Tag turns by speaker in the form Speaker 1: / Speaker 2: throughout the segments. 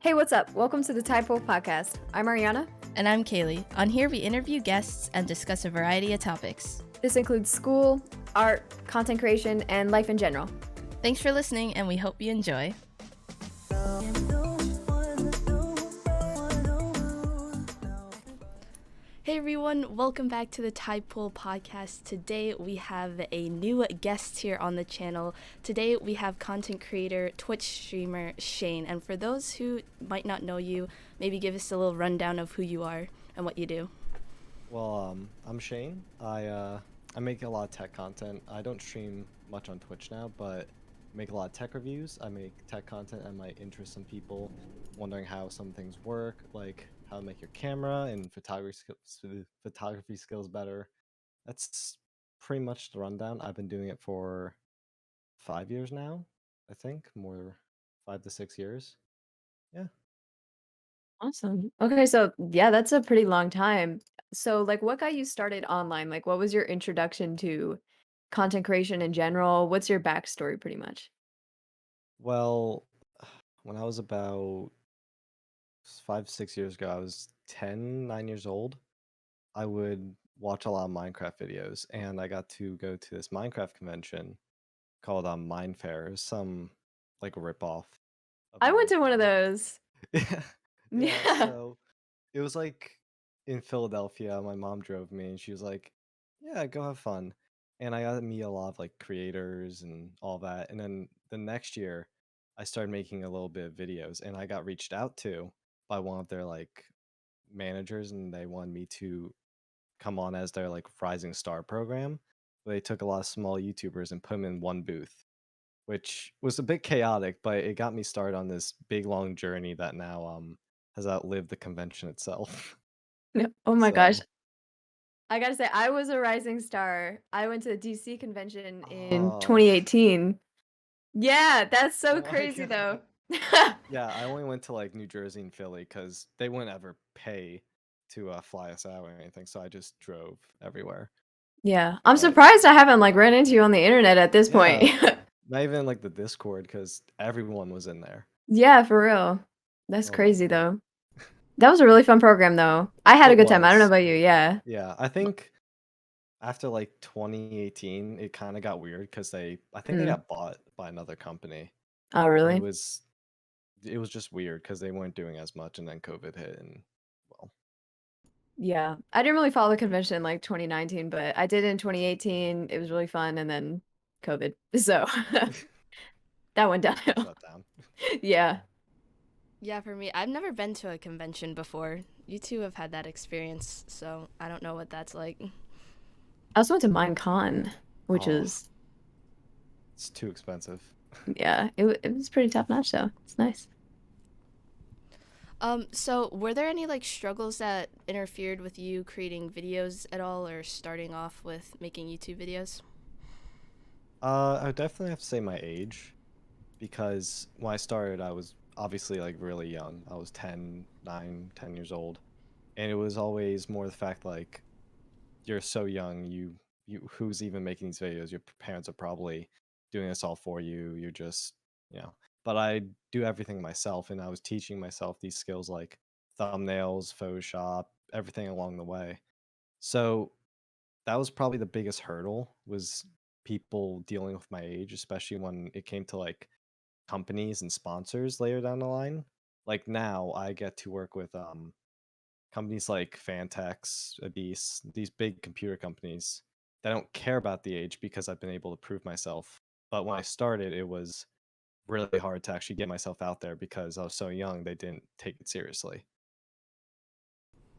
Speaker 1: Hey, what's up? Welcome to the Typo Podcast. I'm Ariana.
Speaker 2: And I'm Kaili. On here, we interview guests and discuss a variety of topics.
Speaker 1: This includes school, art, content creation, and life in general.
Speaker 2: Thanks for listening, and we hope you enjoy. Hey everyone, welcome back to the Typo Podcast. Today we have a new guest here on the channel. Today we have content creator, Twitch streamer Shane. And for those who might not know you, maybe give us a little rundown of who you are and what you do.
Speaker 3: Well, I'm Shane. I make a lot of tech content. I don't stream much on Twitch now, but make a lot of tech reviews. I make tech content that might interest some people wondering how some things work, like how to make your camera and photography skills better. That's pretty much the rundown. I've been doing it for 5 years now, I think, more 5 to 6 years. Yeah.
Speaker 1: Awesome. Okay, so yeah, that's a pretty long time. So, what got you started online? What was your introduction to content creation in general? What's your backstory, pretty much?
Speaker 3: Well, when I was about 5, 6 years ago, I was 9 years old. I would watch a lot of Minecraft videos, and I got to go to this Minecraft convention called Mine Fair. It was some like ripoff of
Speaker 1: I went to one of
Speaker 3: Minecraft.
Speaker 1: those.
Speaker 3: Yeah,
Speaker 1: Yeah.
Speaker 3: so it was like in Philadelphia. My mom drove me, and she was like, "Yeah, go have fun." And I got to meet a lot of like creators and all that. And then the next year, I started making a little bit of videos, and I got reached out to by one of their like managers, and they wanted me to come on as their like rising star program. They took a lot of small YouTubers and put them in one booth, which was a bit chaotic, but it got me started on this big long journey that now has outlived the convention itself.
Speaker 1: Oh my gosh.
Speaker 3: So,
Speaker 1: I gotta say, I was a rising star. I went to the DC convention in
Speaker 3: oh,
Speaker 1: 2018. Yeah, that's so
Speaker 3: oh my
Speaker 1: crazy though.
Speaker 3: god. Yeah, I only went to like New Jersey and Philly because they wouldn't ever pay to fly us out or anything, so I just drove everywhere.
Speaker 1: Yeah, I'm
Speaker 3: But
Speaker 1: surprised I haven't ran into you on the internet at this point.
Speaker 3: yeah, not even like the Discord because everyone was in there.
Speaker 1: Yeah, for real. That's
Speaker 3: Oh my
Speaker 1: crazy
Speaker 3: god.
Speaker 1: though. That was a really fun program though. I had a
Speaker 3: It
Speaker 1: good time. I don't know
Speaker 3: was.
Speaker 1: about you. Yeah.
Speaker 3: Yeah, I think after like 2018, it kind of got weird because I think they
Speaker 1: Mm.
Speaker 3: got bought by another company,
Speaker 1: Oh,
Speaker 3: and
Speaker 1: really?
Speaker 3: it was just weird because they weren't doing as much, and then COVID hit, and well,
Speaker 1: Yeah. I didn't really follow the convention in 2019, but I did in 2018. It was really fun, and then COVID. So that went downhill.
Speaker 3: shut down.
Speaker 1: Yeah.
Speaker 2: Yeah, for me, I've never been to a convention before. You two have had that experience, so I don't know what that's like.
Speaker 1: I also went to Minecon, which
Speaker 3: Oh,
Speaker 1: is
Speaker 3: it's too expensive.
Speaker 1: yeah, it was pretty top notch though. It's nice.
Speaker 2: So were there any struggles that interfered with you creating videos at all or starting off with making YouTube videos?
Speaker 3: I would definitely have to say my age because when I started, I was obviously like really young. I was 10 years old, and it was always more the fact like you're so young, you who's even making these videos? Your parents are probably doing this all for you. You're just, you know. But I do everything myself, and I was teaching myself these skills like thumbnails, Photoshop, everything along the way. So that was probably the biggest hurdle was people dealing with my age, especially when it came to like companies and sponsors later down the line. Like now I get to work with companies like Fantex, Adis, these big computer companies that don't care about the age because I've been able to prove myself. But when I started, it was really hard to actually get myself out there because I was so young, they didn't take it seriously.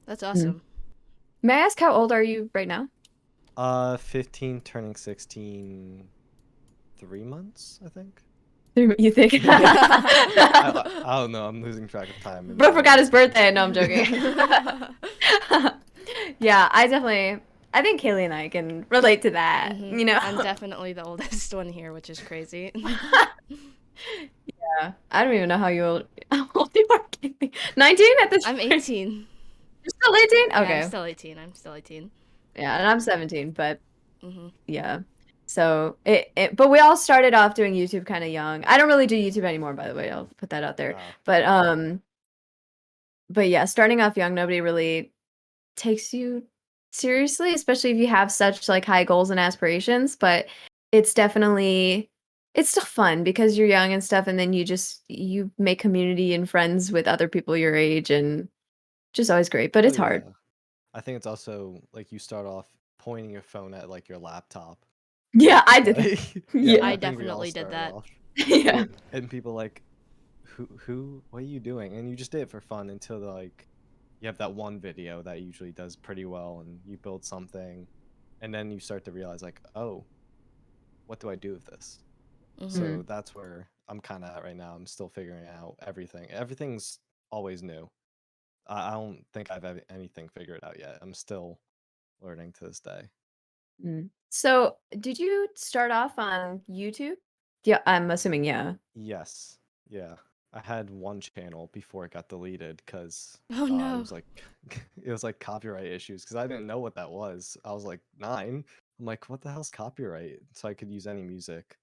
Speaker 2: That's
Speaker 1: Mm.
Speaker 2: awesome.
Speaker 1: May I ask how old are you right now?
Speaker 3: 15 turning 16, 3 months, I think.
Speaker 1: You think?
Speaker 3: I don't know, I'm losing track of time.
Speaker 1: Bro forgot his birthday. No, I'm joking. Yeah, I think Kaylee and I can relate to that, you know?
Speaker 2: I'm definitely the oldest one here, which is crazy.
Speaker 1: Yeah. I don't even know how old you are, Kaylee. 19 at this
Speaker 2: I'm
Speaker 1: point?
Speaker 2: 18.
Speaker 1: You're still 18?
Speaker 2: Yeah,
Speaker 1: Okay.
Speaker 2: I'm still 18. I'm still 18.
Speaker 1: Yeah, and I'm 17, but
Speaker 2: hmm
Speaker 1: yeah. So but we all started off doing YouTube kind of young. I don't really do YouTube anymore, by the way. I'll put that out there.
Speaker 3: Ah,
Speaker 1: But But yeah, starting off young, nobody really takes you seriously, especially if you have such, like, high goals and aspirations, but it's definitely it's still fun because you're young and stuff, and then you make community and friends with other people your age, and just always great, but
Speaker 3: Oh
Speaker 1: it's hard.
Speaker 3: yeah. I think it's also like you start off pointing your phone at like your laptop, and
Speaker 1: Yeah,
Speaker 3: it's
Speaker 1: I
Speaker 3: just
Speaker 1: did that.
Speaker 3: like yeah,
Speaker 2: I
Speaker 3: I
Speaker 1: Yeah.
Speaker 3: think we all
Speaker 2: definitely did
Speaker 3: started
Speaker 2: that.
Speaker 3: off.
Speaker 1: Yeah.
Speaker 3: And people like, who, what are you doing? And you just did it for fun until like you have that one video that usually does pretty well, and you build something, and then you start to realize like, oh, what do I do with this?
Speaker 2: Hmm.
Speaker 3: So
Speaker 1: Mm,
Speaker 3: that's where I'm kind of at right now. I'm still figuring out everything. Everything's always new. I don't think I've anything figured out yet. I'm still learning to this day.
Speaker 1: mm. So, did you start off on YouTube? Yeah, I'm assuming, yeah.
Speaker 3: Yes. Yeah. I had one channel before it got deleted because
Speaker 2: Oh
Speaker 3: it
Speaker 2: no.
Speaker 3: was like it was like copyright issues because I didn't know what that was. I was like 9. I'm like, what the hell's copyright? So I could use any music.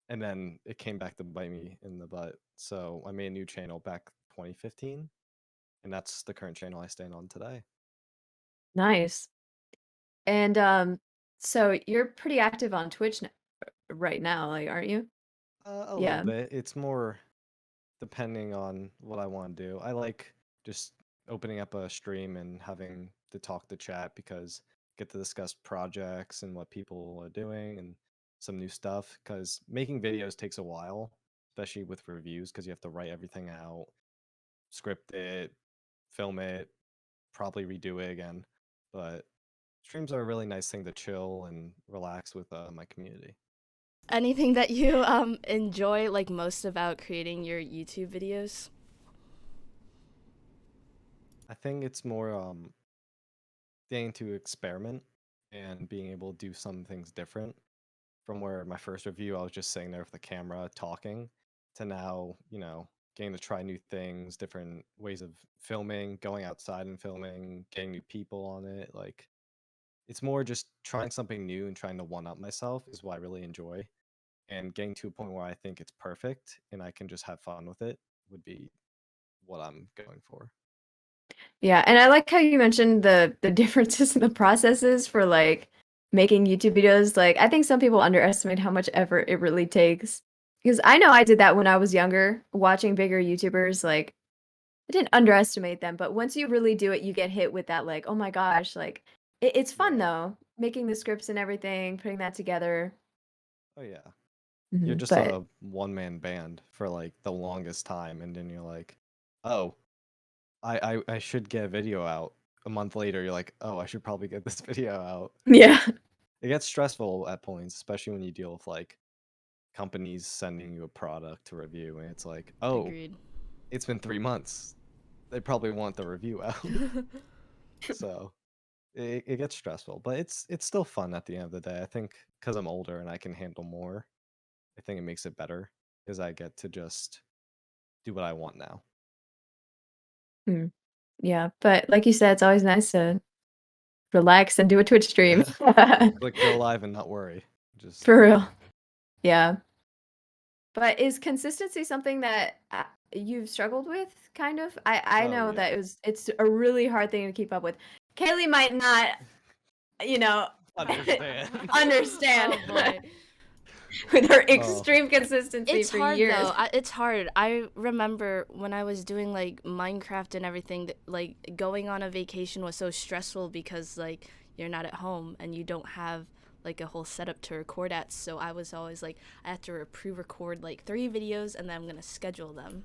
Speaker 3: And then it came back to bite me in the butt. So I made a new channel back 2015, and that's the current channel I stand on today.
Speaker 1: Nice. And, so you're pretty active on Twitch right now, like, aren't you?
Speaker 3: A little
Speaker 1: Yeah.
Speaker 3: bit. It's more depending on what I want to do. I like just opening up a stream and having to talk to chat because I get to discuss projects and what people are doing and some new stuff because making videos takes a while, especially with reviews because you have to write everything out, script it, film it, probably redo it again. But streams are a really nice thing to chill and relax with my community.
Speaker 2: Anything that you enjoy like most about creating your YouTube videos?
Speaker 3: I think it's more getting to experiment and being able to do some things different from where my first review I was just sitting there with the camera talking to now, getting to try new things, different ways of filming, going outside and filming, getting new people on it. Like it's more just trying something new and trying to one up myself is what I really enjoy. And getting to a point where I think it's perfect and I can just have fun with it would be what I'm going for.
Speaker 1: Yeah, and I like how you mentioned the differences in the processes for, like, making YouTube videos, like, I think some people underestimate how much effort it really takes. Because I know I did that when I was younger, watching bigger YouTubers, like, I didn't underestimate them, but once you really do it, you get hit with that, like, "Oh my gosh," like, it's fun
Speaker 3: Yeah.
Speaker 1: though, making the scripts and everything, putting that together.
Speaker 3: Oh yeah. You're
Speaker 1: Mhm,
Speaker 3: just
Speaker 1: but
Speaker 3: a one man band for like the longest time, and then you're like, oh, I should get a video out. A month later, you're like, oh, I should probably get this video out.
Speaker 1: yeah.
Speaker 3: Like, it gets stressful at points, especially when you deal with like companies sending you a product to review, and it's like, oh,
Speaker 2: Agreed.
Speaker 3: it's been 3 months. They probably want the review out. So it gets stressful, but it's still fun at the end of the day. I think because I'm older and I can handle more, I think it makes it better because I get to just do what I want now.
Speaker 1: Mm, yeah, but like you said, it's always nice to relax and do a Twitch stream.
Speaker 3: Yeah. Like go live and not worry. Just
Speaker 1: For real. Yeah. But is consistency something that, you've struggled with, kind of? I
Speaker 3: oh
Speaker 1: know that
Speaker 3: yeah.
Speaker 1: it's a really hard thing to keep up with. Kaylee might not, you know,
Speaker 3: Understand.
Speaker 1: understand
Speaker 2: Oh boy.
Speaker 1: with her
Speaker 3: Oh,
Speaker 1: extreme consistency
Speaker 2: It's
Speaker 1: for
Speaker 2: hard
Speaker 1: years.
Speaker 2: though. It's hard. I remember when I was doing like Minecraft and everything, like going on a vacation was so stressful because like you're not at home and you don't have like a whole setup to record at. So I was always like, I have to pre-record like 3 videos and then I'm gonna schedule them.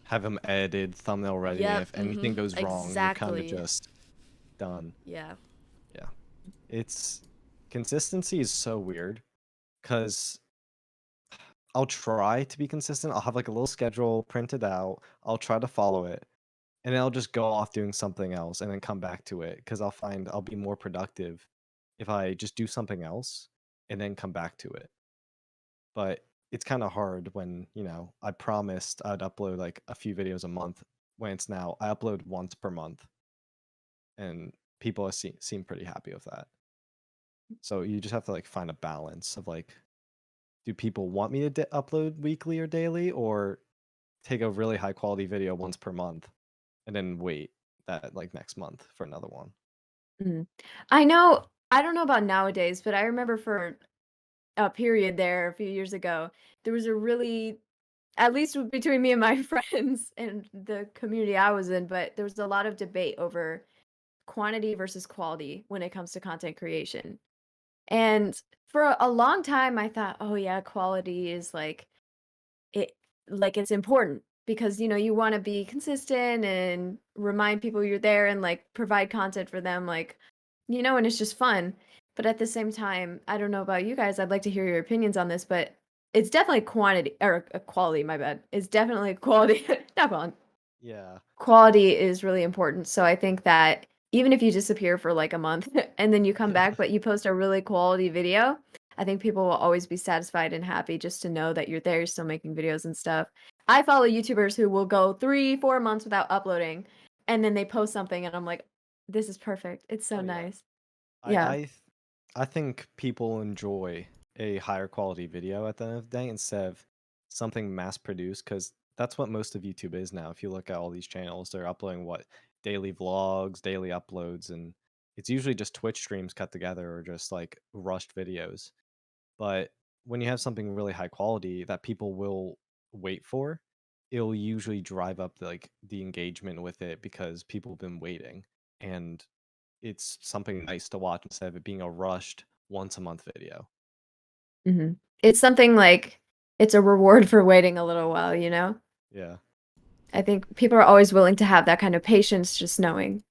Speaker 3: have them edited, thumbnail ready, and
Speaker 2: Yep.
Speaker 3: if anything
Speaker 2: Mhm.
Speaker 3: goes wrong, you're kind of
Speaker 2: Exactly.
Speaker 3: just done.
Speaker 2: Yeah.
Speaker 3: Yeah. It's consistency is so weird because I'll try to be consistent. I'll have like a little schedule printed out. I'll try to follow it, and then I'll just go off doing something else and then come back to it because I'll find I'll be more productive if I just do something else and then come back to it. But it's kind of hard when, I promised I'd upload like a few videos a month when it's now I upload once per month and people seem pretty happy with that. So you just have to like find a balance of like, do people want me to upload weekly or daily or take a really high quality video once per month and then wait that like next month for another one.
Speaker 1: Mhm. I don't know about nowadays, but I remember for a period there a few years ago, there was a really at least between me and my friends and the community I was in, but there was a lot of debate over quantity versus quality when it comes to content creation. And for a long time, I thought, oh, yeah, quality is it it's important because you want to be consistent and remind people you're there and provide content for them and it's just fun. But at the same time, I don't know about you guys, I'd like to hear your opinions on this, but it's definitely quantity or quality, my bad. It's definitely quality. Not quality.
Speaker 3: Yeah.
Speaker 1: Quality is really important. So I think that even if you disappear for like a month and then you come back, but you post a really quality video, I think people will always be satisfied and happy just to know that you're there, you're still making videos and stuff. I follow YouTubers who will go 3, 4 months without uploading, and then they post something, and I'm like, this is perfect. It's so
Speaker 3: Oh yeah.
Speaker 1: nice.
Speaker 3: I
Speaker 1: Yeah.
Speaker 3: I th- I think people enjoy a higher quality video at the end of the day instead of something mass produced because that's what most of YouTube is now. If you look at all these channels, they're uploading what daily vlogs, daily uploads, and it's usually just Twitch streams cut together or just like rushed videos. But when you have something really high quality that people will wait for, it'll usually drive up the engagement with it because people have been waiting. And it's something nice to watch instead of it being a rushed once a month video.
Speaker 1: It's something it's a reward for waiting a little while, you know?
Speaker 3: Yeah.
Speaker 1: I think people are always willing to have that kind of patience, just knowing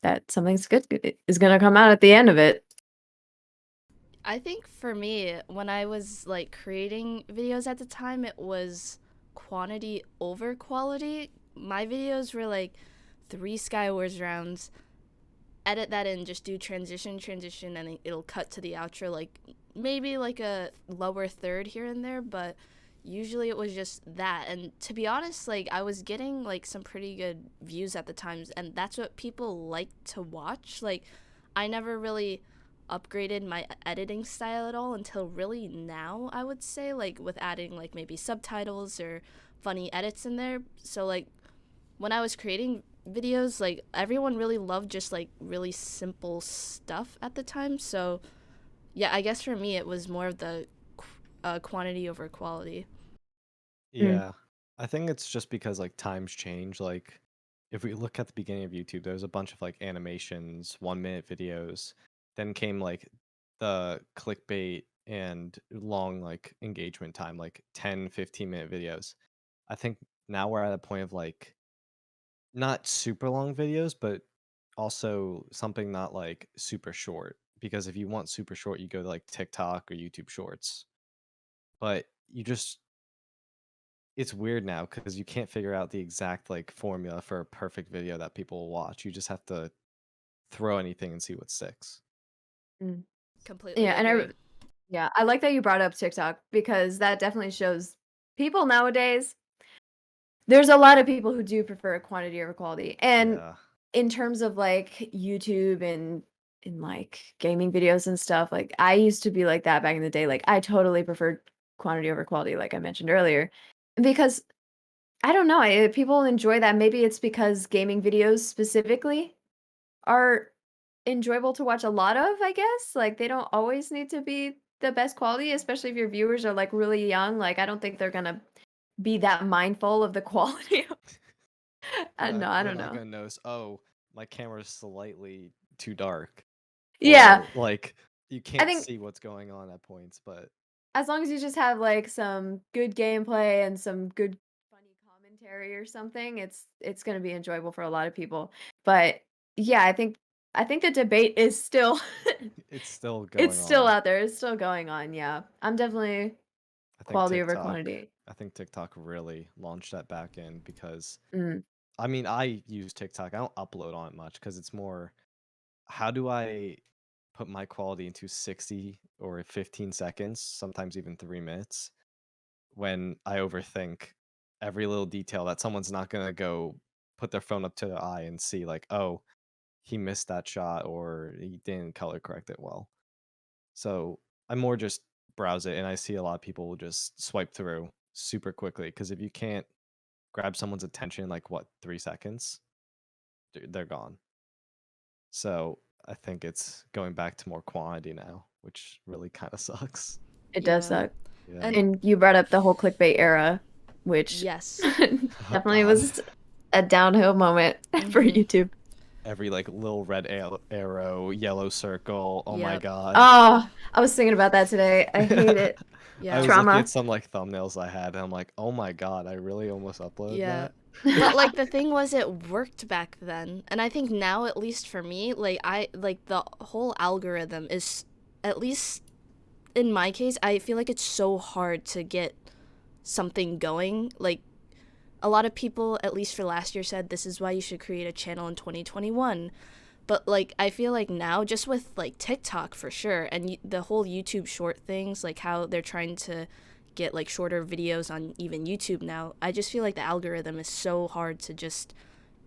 Speaker 1: that something's good is gonna come out at the end of it.
Speaker 2: I think for me, when I was like creating videos at the time, it was quantity over quality. My videos were like 3 Skywars rounds, edit that in, just do transition, and it'll cut to the outro, like maybe like a lower third here and there, but usually it was just that. And to be honest, like I was getting like some pretty good views at the times, and that's what people like to watch. Like I never really upgraded my editing style at all until really now, I would say, like with adding like maybe subtitles or funny edits in there. So like when I was creating videos, like everyone really loved just like really simple stuff at the time. So yeah, I guess for me it was more of the quantity over quality.
Speaker 1: Mm,
Speaker 3: Yeah. I think it's just because like times change. Like if we look at the beginning of YouTube, there's a bunch of like animations, 1 minute videos. Then came like the clickbait and long like engagement time, like 10, 15 minute videos. I think now we're at a point of like not super long videos, but also something not like super short. Because if you want super short, you go to like TikTok or YouTube Shorts. But you just it's weird now because you can't figure out the exact like formula for a perfect video that people will watch. You just have to throw anything and see what sticks.
Speaker 1: mm.
Speaker 2: Completely
Speaker 1: Yeah,
Speaker 2: agree.
Speaker 1: yeah, I like that you brought up TikTok because that definitely shows people nowadays. There's a lot of people who do prefer quantity over quality. And
Speaker 3: Yeah.
Speaker 1: in terms of YouTube and in gaming videos and stuff, I used to be like that back in the day. Like I totally preferred quantity over quality, like I mentioned earlier. Because I don't know, people enjoy that. Maybe it's because gaming videos specifically are enjoyable to watch a lot of, I guess. Like they don't always need to be the best quality, especially if your viewers are really young. Like I don't think they're gonna be that mindful of the quality. No, I
Speaker 3: They're
Speaker 1: don't
Speaker 3: not
Speaker 1: know.
Speaker 3: gonna notice, oh, my camera's slightly too dark.
Speaker 1: Yeah,
Speaker 3: Or like you
Speaker 1: I
Speaker 3: can't
Speaker 1: think
Speaker 3: see what's going on at points, but
Speaker 1: as long as you just have some good gameplay and some good funny commentary or something, it's gonna be enjoyable for a lot of people. But yeah, I think the debate is still
Speaker 3: it's still
Speaker 1: it's
Speaker 3: going
Speaker 1: still
Speaker 3: on.
Speaker 1: out there. It's still going on. Yeah, I'm definitely
Speaker 3: I think
Speaker 1: quality over
Speaker 3: TikTok
Speaker 1: quantity.
Speaker 3: I think TikTok really launched that back end because
Speaker 1: Mm,
Speaker 3: I mean I use TikTok. I don't upload on it much because it's more how do I put my quality into 60 or 15 seconds, sometimes even 3 minutes, when I overthink every little detail that someone's not gonna go put their phone up to their eye and see like, oh, he missed that shot or he didn't color correct it well. So I more just browse it and I see a lot of people will just swipe through super quickly because if you can't grab someone's attention in like what 3 seconds, they're gone. So I think it's going back to more quantity now, which really kind of sucks.
Speaker 1: It does
Speaker 2: Yeah.
Speaker 1: suck.
Speaker 3: Yeah.
Speaker 2: And
Speaker 1: And you brought up the whole clickbait era, which
Speaker 2: yes.
Speaker 3: Oh
Speaker 1: definitely
Speaker 3: God.
Speaker 1: was a downhill moment for
Speaker 2: Mhm.
Speaker 1: YouTube.
Speaker 3: Every like little red arrow, yellow circle. Oh my
Speaker 2: Yep.
Speaker 3: God.
Speaker 1: Oh, I was thinking about that today. I hate it.
Speaker 3: I
Speaker 2: Yeah.
Speaker 3: was looking at
Speaker 1: Trauma.
Speaker 3: some like thumbnails I had, and I'm like, oh my God, I really almost uploaded
Speaker 2: Yeah.
Speaker 3: that.
Speaker 2: But like the thing was it worked back then. And I think now at least for me, like I like the whole algorithm is at least in my case, I feel like it's so hard to get something going. Like a lot of people at least for last year said this is why you should create a channel in 2021. But like I feel like now just with like TikTok for sure and the whole YouTube short things like how they're trying to get like shorter videos on even YouTube now. I just feel like the algorithm is so hard to just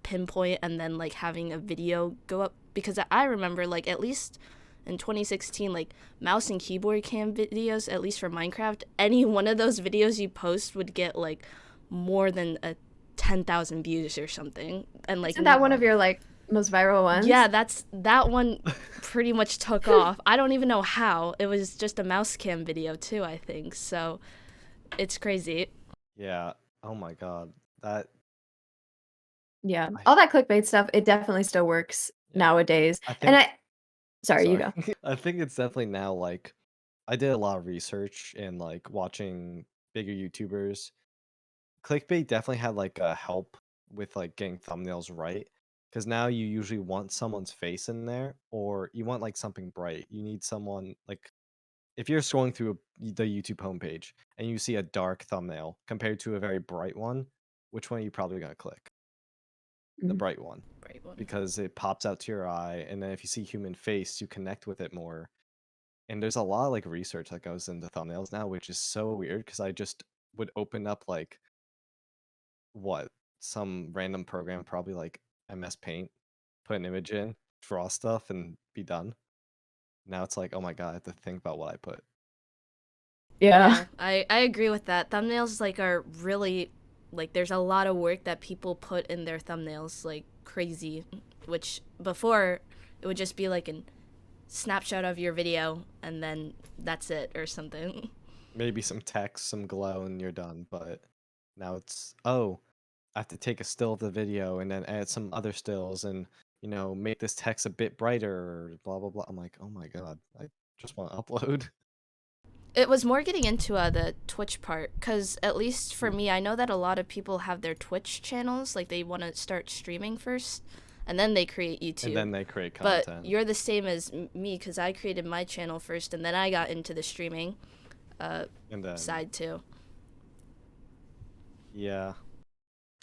Speaker 2: pinpoint and then like having a video go up because I remember like at least in 2016 like mouse and keyboard cam videos at least for Minecraft any one of those videos you post would get like more than a 10,000 views or something and like
Speaker 1: Isn't that one of your like most viral
Speaker 2: yeah,
Speaker 1: ones?
Speaker 2: that one pretty much took off. I don't even know how. It was just a mouse cam video too, I think. So it's crazy.
Speaker 3: Yeah. Oh my God. That
Speaker 1: Yeah.
Speaker 3: I
Speaker 1: All that clickbait stuff, it definitely still works
Speaker 3: yeah.
Speaker 1: nowadays.
Speaker 3: I
Speaker 1: And
Speaker 3: think
Speaker 1: sorry, you
Speaker 3: sorry.
Speaker 1: go.
Speaker 3: I think it's definitely now like I did a lot of research and like watching bigger YouTubers. Clickbait definitely had like a help with like getting thumbnails right. Because now you usually want someone's face in there, or you want like something bright. You need someone like if you're scrolling through the YouTube homepage and you see a dark thumbnail compared to a very bright one, which one are you probably gonna click? The
Speaker 1: Mhm.
Speaker 3: bright one,
Speaker 2: Right one.
Speaker 3: because it pops out to your eye, and then if you see human face, you connect with it more. And there's a lot of like research that goes into thumbnails now, which is so weird because I just would open up like what some random program, probably like MS Paint, put an image in, draw stuff, and be done. Now it's like, oh my God, I have to think about what I put.
Speaker 1: Yeah.
Speaker 2: Yeah, I agree with that. Thumbnails like are really like there's a lot of work that people put in their thumbnails like crazy, which before it would just be like a snapshot of your video and then that's it or something.
Speaker 3: Maybe some text, some glow, and you're done. But now it's, oh, I have to take a still of the video and then add some other stills and, make this text a bit brighter, or blah, blah, blah. I'm like, oh my God, I just want to upload.
Speaker 2: It was more getting into the Twitch part because at least for
Speaker 3: Mm.
Speaker 2: me, I know that a lot of people have their Twitch channels, like they want to start streaming first, and then they create
Speaker 3: And
Speaker 2: YouTube.
Speaker 3: then they create
Speaker 2: But
Speaker 3: content.
Speaker 2: you're the same as me because I created my channel first, and then I got into the streaming
Speaker 3: And then,
Speaker 2: side too.
Speaker 3: yeah.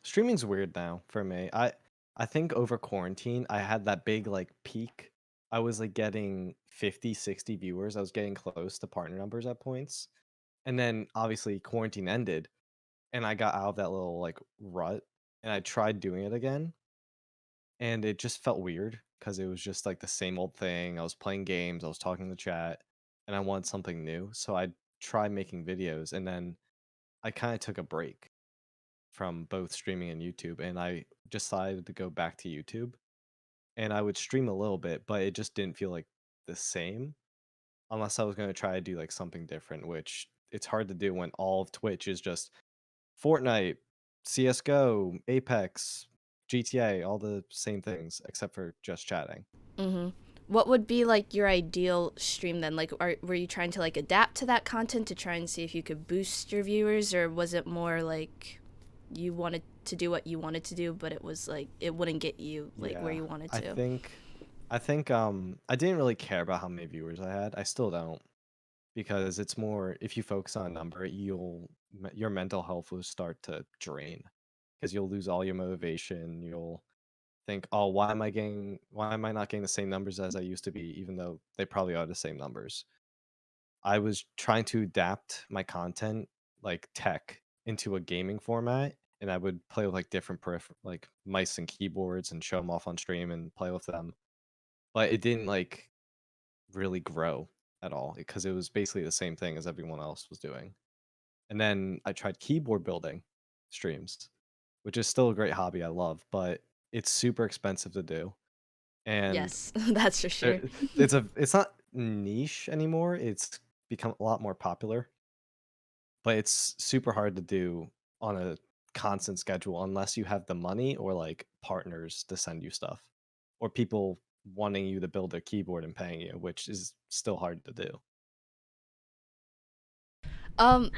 Speaker 3: Streaming's weird now for me. I think over quarantine, I had that big like peak. I was like getting 50, 60 viewers. I was getting close to partner numbers at points. And then obviously quarantine ended and I got out of that little like rut and I tried doing it again and it just felt weird because it was just like the same old thing. I was playing games, I was talking to the chat, and I wanted something new. So I tried making videos and then I kind of took a break from both streaming and YouTube, and I decided to go back to YouTube. And I would stream a little bit, but it just didn't feel like the same unless I was going to try to do like something different, which it's hard to do when all of Twitch is just Fortnite, CS:GO, Apex, GTA, all the same things except for just chatting.
Speaker 2: Mm-hmm. What would be like your ideal stream then? Like, were you trying to like adapt to that content to try and see if you could boost your viewers, or was it more like you wanted to do what you wanted to do, but it was like it wouldn't get you like where
Speaker 3: Yeah.
Speaker 2: you wanted
Speaker 3: I
Speaker 2: to?
Speaker 3: think I think I didn't really care about how many viewers I had. I still don't, because it's more if you focus on a number, your mental health will start to drain because you'll lose all your motivation. You'll think, "Oh, why am I not getting the same numbers as I used to be even though they probably are the same numbers?" I was trying to adapt my content like tech into a gaming format, and I would play with like different like mice and keyboards and show them off on stream and play with them. But it didn't like really grow at all because it was basically the same thing as everyone else was doing. And then I tried keyboard building streams, which is still a great hobby I love, but it's super expensive to do, and
Speaker 2: Yes, that's for
Speaker 3: there
Speaker 2: sure.
Speaker 3: it's not niche anymore, it's become a lot more popular, but it's super hard to do on a constant schedule unless you have the money or, like, partners to send you stuff, or people wanting you to build a keyboard and paying you, which is still hard to do.
Speaker 2: Um,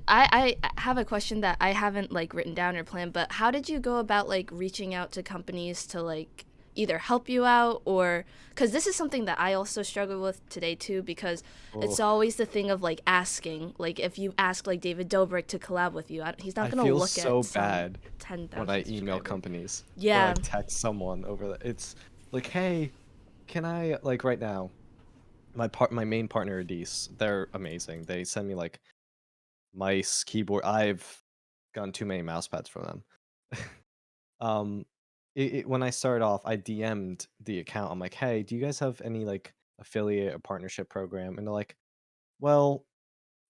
Speaker 2: I have a question that I haven't like written down or planned, but how did you go about like reaching out to companies to like either help you out or because this is something that I also struggle with today too because it's
Speaker 3: Oh,
Speaker 2: always the thing of like asking like if you ask like David Dobrik to collab with you, he's not
Speaker 3: I
Speaker 2: gonna
Speaker 3: feel
Speaker 2: look at
Speaker 3: so
Speaker 2: some
Speaker 3: bad when
Speaker 2: 10,000
Speaker 3: I email
Speaker 2: subscriber.
Speaker 3: companies or,
Speaker 2: Yeah,
Speaker 3: like, text someone over the it's like, "Hey, can I" like, right now, my main partner, Adis, they're amazing. They send me, like, mice, keyboard I've gotten too many mouse pads from them. Um, when I started off, I DM'd the account. I'm like, "Hey, do you guys have any, like, affiliate or partnership program?" And they're like, "Well,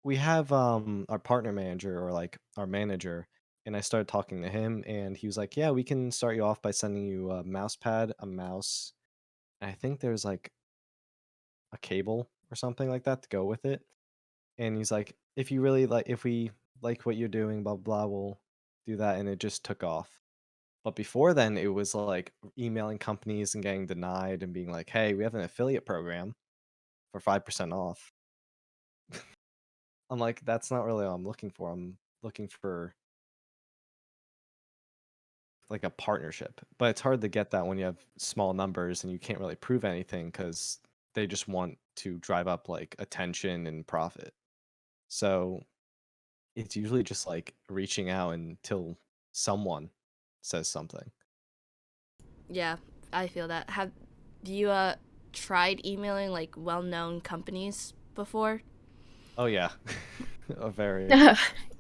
Speaker 3: we have, our partner manager or, like, our manager." And I started talking to him, and he was like, "Yeah, we can start you off by sending you a mouse pad, a mouse, and I think there's, like, a cable or something like that to go with it." And he's like, "If you really like if we like what you're doing, blah, blah, we'll do that," and it just took off. But before then, it was, like, emailing companies and getting denied and being like, "Hey, we have an affiliate program for 5% off." I'm like, "That's not really what I'm looking for. I'm looking for, like, a partnership." But it's hard to get that when you have small numbers and you can't really prove anything because they just want to drive up, like, attention and profit. So, it's usually just, like, reaching out until someone says something.
Speaker 2: yeah, I feel that. Have you tried emailing like well-known companies before?
Speaker 3: Oh, yeah. A very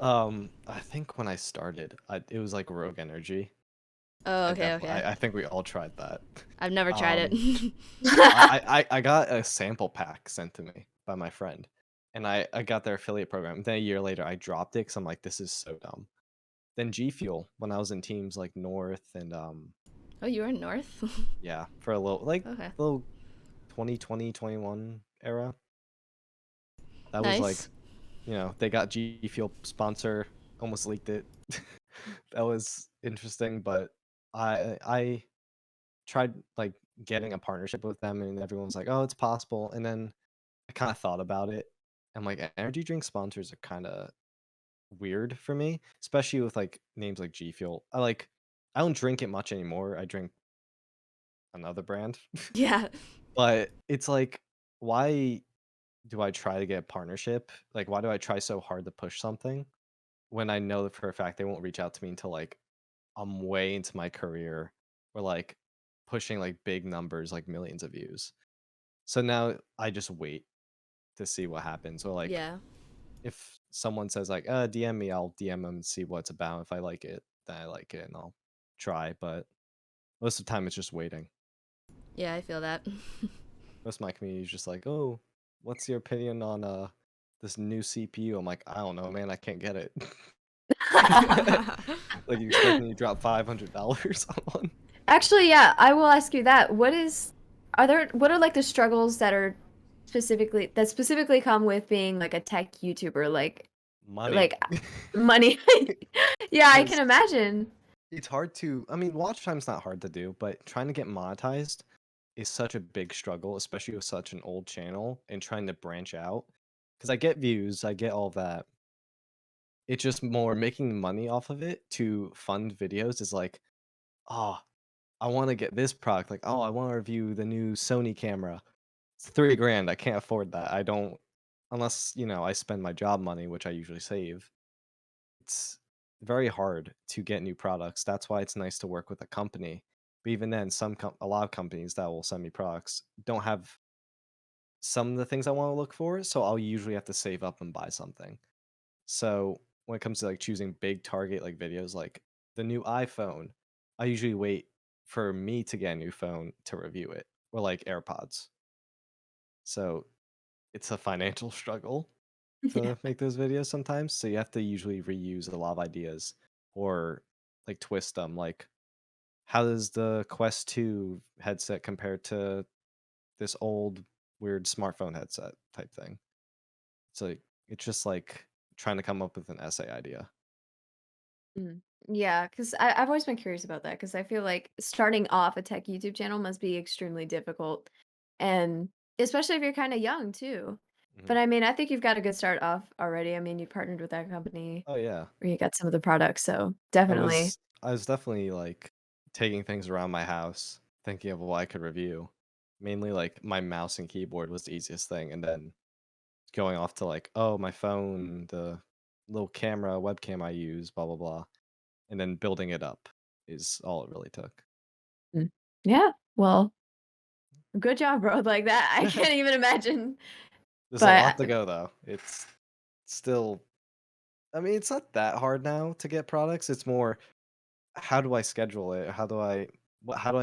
Speaker 3: I think when I started, it was like Rogue Energy.
Speaker 2: Oh, okay, okay.
Speaker 3: I think we all tried that.
Speaker 2: I've never tried
Speaker 3: Um,
Speaker 2: it.
Speaker 3: I got a sample pack sent to me by my friend, and I got their affiliate program. Then a year later, I dropped it because I'm like, this is so dumb. Then G Fuel, when I was in teams like North and
Speaker 2: Oh, you were in North?
Speaker 3: yeah, for a little like
Speaker 2: Okay.
Speaker 3: little 2020 21 era. That was like,
Speaker 2: Nice.
Speaker 3: they got G Fuel sponsor, almost leaked it. That was interesting, but I tried, like, getting a partnership with them, and everyone's like, "Oh, it's possible," and then I kinda thought about it. I'm like, energy drink sponsors are kinda weird for me, especially with, like, names like G Fuel. I don't drink it much anymore, I drink another brand,
Speaker 2: Yeah.
Speaker 3: but it's like, why do I try to get a partnership? Like, why do I try so hard to push something when I know that for a fact they won't reach out to me until, like, I'm way into my career or, like, pushing, like, big numbers, like millions of views. So now I just wait to see what happens, or, like,
Speaker 2: Yeah.
Speaker 3: if someone says, like, DM me," I'll DM them and see what it's about. If I like it, then I like it, and I'll try, but most of the time, it's just waiting.
Speaker 2: Yeah, I feel that.
Speaker 3: Most of my community is just like, "Oh, what's your opinion on, this new CPU?" I'm like, "I don't know, man, I can't get it." Like, you expect me to drop $500 on one?
Speaker 1: Actually, yeah, I will ask you that. What are like the struggles that specifically come with being like a tech YouTuber?
Speaker 3: Money.
Speaker 1: Like money. Yeah, I can
Speaker 3: 'Cause
Speaker 1: imagine.
Speaker 3: it's hard to I mean, watch time's not hard to do, but trying to get monetized is such a big struggle, especially with such an old channel and trying to branch out. Because I get views, I get all that. It's just more making money off of it to fund videos is like, oh, I want to get this product. Like, oh, I want to review the new Sony camera. It's 3 grand. I can't afford that. I don't, unless, I spend my job money, which I usually save. It's very hard to get new products. That's why it's nice to work with a company. But even then, a lot of companies that will send me products don't have some of the things I want to look for, so I'll usually have to save up and buy something. So when it comes to like choosing big target like videos like the new iPhone, I usually wait for me to get a new phone to review it or like AirPods. So it's a financial struggle
Speaker 1: Yeah.
Speaker 3: to make those videos sometimes. So you have to usually reuse a lot of ideas or like twist them. Like how does the Quest 2 headset compare to this old weird smartphone headset type thing? It's like it's just like trying to come up with an essay idea.
Speaker 1: Mm. Yeah, because I've always been curious about that because I feel like starting off a tech YouTube channel must be extremely difficult, and especially if you're kind of young too.
Speaker 3: Mhm.
Speaker 1: But I mean, I think you've got a good start off already. I mean, you partnered with that company
Speaker 3: Oh yeah.
Speaker 1: where you got some of the products, so
Speaker 3: I
Speaker 1: definitely.
Speaker 3: was I was definitely like taking things around my house, thinking of what I could review. Mainly like my mouse and keyboard was the easiest thing, and then going off to like, oh, my phone, the little camera, webcam I use, blah blah blah, and then building it up is all it really took.
Speaker 1: Mm. Yeah, well, good job, bro. Like that, I can't even imagine.
Speaker 3: There's a
Speaker 1: But
Speaker 3: lot to go though. It's still, I mean, it's not that hard now to get products. It's more how do I schedule it? How do I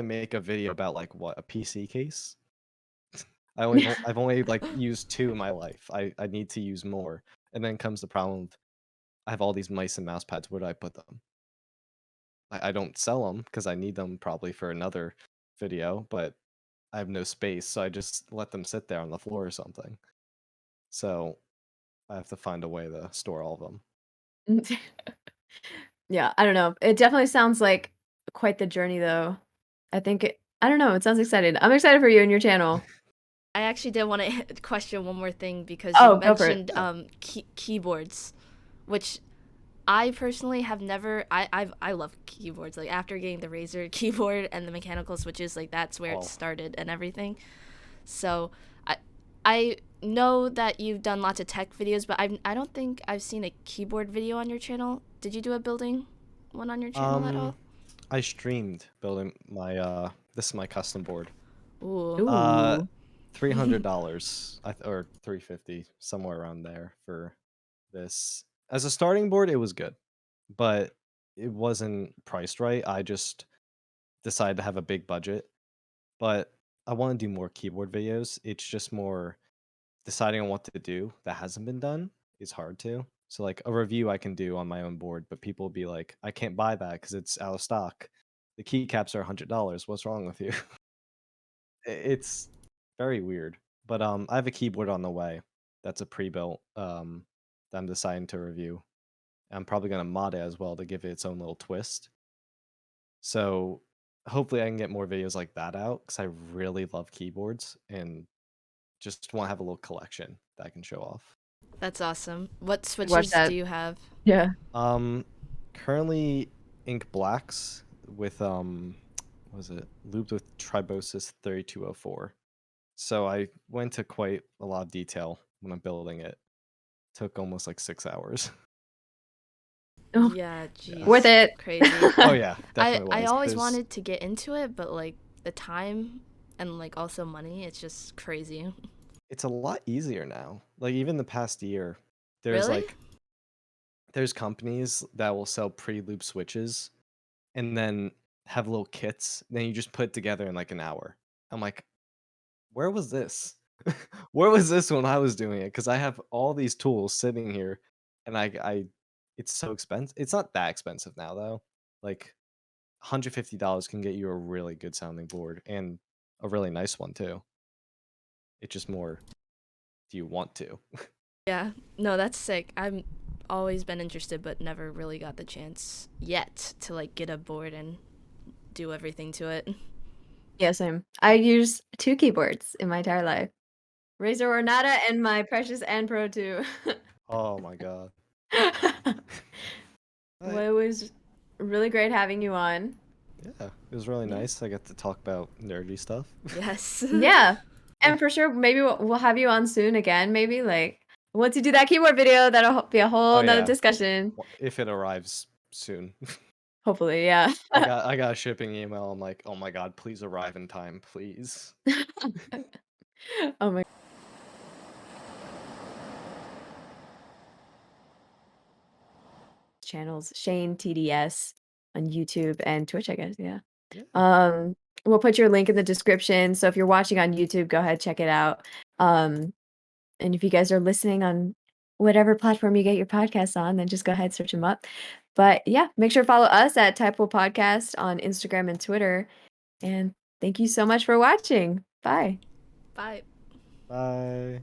Speaker 3: make a video about like what, a PC case? I've only like used two in my life. I need to use more. And then comes the problem of I have all these mice and mouse pads. Where do I put them? I don't sell them because I need them probably for another video, but I have no space, so I just let them sit there on the floor or something. So I have to find a way to store all of them.
Speaker 1: yeah, I don't know. It definitely sounds like quite the journey, though. I don't know. It sounds excited. I'm excited for you and your channel.
Speaker 2: I actually did want to question one more thing because you
Speaker 1: Oh, go for it.
Speaker 2: mentioned
Speaker 3: Yeah.
Speaker 2: keyboards, which I personally have never. I love keyboards. Like after getting the Razer keyboard and the mechanical switches, like that's where it
Speaker 3: Oh,
Speaker 2: started and everything. So I I know that you've done lots of tech videos, but I don't think I've seen a keyboard video on your channel. Did you do a building one on your channel at
Speaker 3: um,
Speaker 2: all?
Speaker 3: I streamed building my this is my custom board.
Speaker 2: Ooh.
Speaker 3: Uh,
Speaker 1: Ooh.
Speaker 3: $300 or 350 somewhere around there for this. As a starting board, it was good, but it wasn't priced right. I just decided to have a big budget, but I want to do more keyboard videos. It's just more deciding on what to do that hasn't been done is hard to. So like a review I can do on my own board, but people will be like, I can't buy that because it's out of stock. The keycaps are $100. What's wrong with you? It's very weird. But I have a keyboard on the way that's a pre-built that I'm deciding to review. I'm probably gonna mod it as well to give it its own little twist. So hopefully I can get more videos like that out because I really love keyboards and just want to have a little collection that I can show off.
Speaker 2: That's awesome. What
Speaker 1: Watch
Speaker 2: switches do
Speaker 1: that.
Speaker 2: you have?
Speaker 1: Yeah.
Speaker 3: Um, currently ink blacks with what was it lubed with Tribosis 3204. So I went to quite a lot of detail when I'm building it. Took almost like 6 hours.
Speaker 1: Oh,
Speaker 2: Yeah,
Speaker 3: Yeah.
Speaker 1: worth
Speaker 2: jeez.
Speaker 1: it.
Speaker 2: Crazy.
Speaker 3: Oh yeah,
Speaker 2: I
Speaker 3: definitely
Speaker 2: I
Speaker 3: was.
Speaker 2: always
Speaker 3: There's
Speaker 2: wanted to get into it, but like the time and like also money, it's just crazy.
Speaker 3: it's a lot easier now. Like even the past year, there's
Speaker 2: Really?
Speaker 3: like there's companies that will sell pre-loop switches and then have little kits. Then you just put it together in like an hour. I'm like, where was this? Where was this when I was doing it? Because I have all these tools sitting here, and it's so expensive. It's not that expensive now though. Like $150 can get you a really good sounding board and a really nice one too. It's just more, do you want to?
Speaker 2: Yeah. No, that's sick. I'm always been interested but never really got the chance yet to like get a board and do everything to it.
Speaker 1: Yeah, same. I use 2 keyboards in my entire life. Razer Ornata and my precious and Pro 2.
Speaker 3: Oh my god.
Speaker 1: Well,
Speaker 3: I,
Speaker 1: it was really great having you on.
Speaker 3: yeah, it was really
Speaker 2: Yeah.
Speaker 3: nice. I get to talk about nerdy stuff.
Speaker 2: Yes.
Speaker 1: Yeah, and for sure, maybe we'll have you on soon again, maybe, like, once you do that keyboard video, that'll be a
Speaker 3: Oh
Speaker 1: whole 'nother
Speaker 3: yeah,
Speaker 1: discussion.
Speaker 3: if it arrives soon.
Speaker 1: Hopefully, yeah.
Speaker 3: I got a shipping email. I'm like, oh my god, please arrive in time, please.
Speaker 1: Oh my channels, Shane TDS on YouTube and Twitch, I guess, yeah.
Speaker 3: Yeah.
Speaker 1: Um, we'll put your link in the description, so if you're watching on YouTube, go ahead, check it out. Um, and if you guys are listening on whatever platform you get your podcasts on, then just go ahead, search them up. But yeah, make sure to follow us at Typeable Podcast on Instagram and Twitter. And thank you so much for watching. Bye.
Speaker 2: Bye.
Speaker 3: Bye.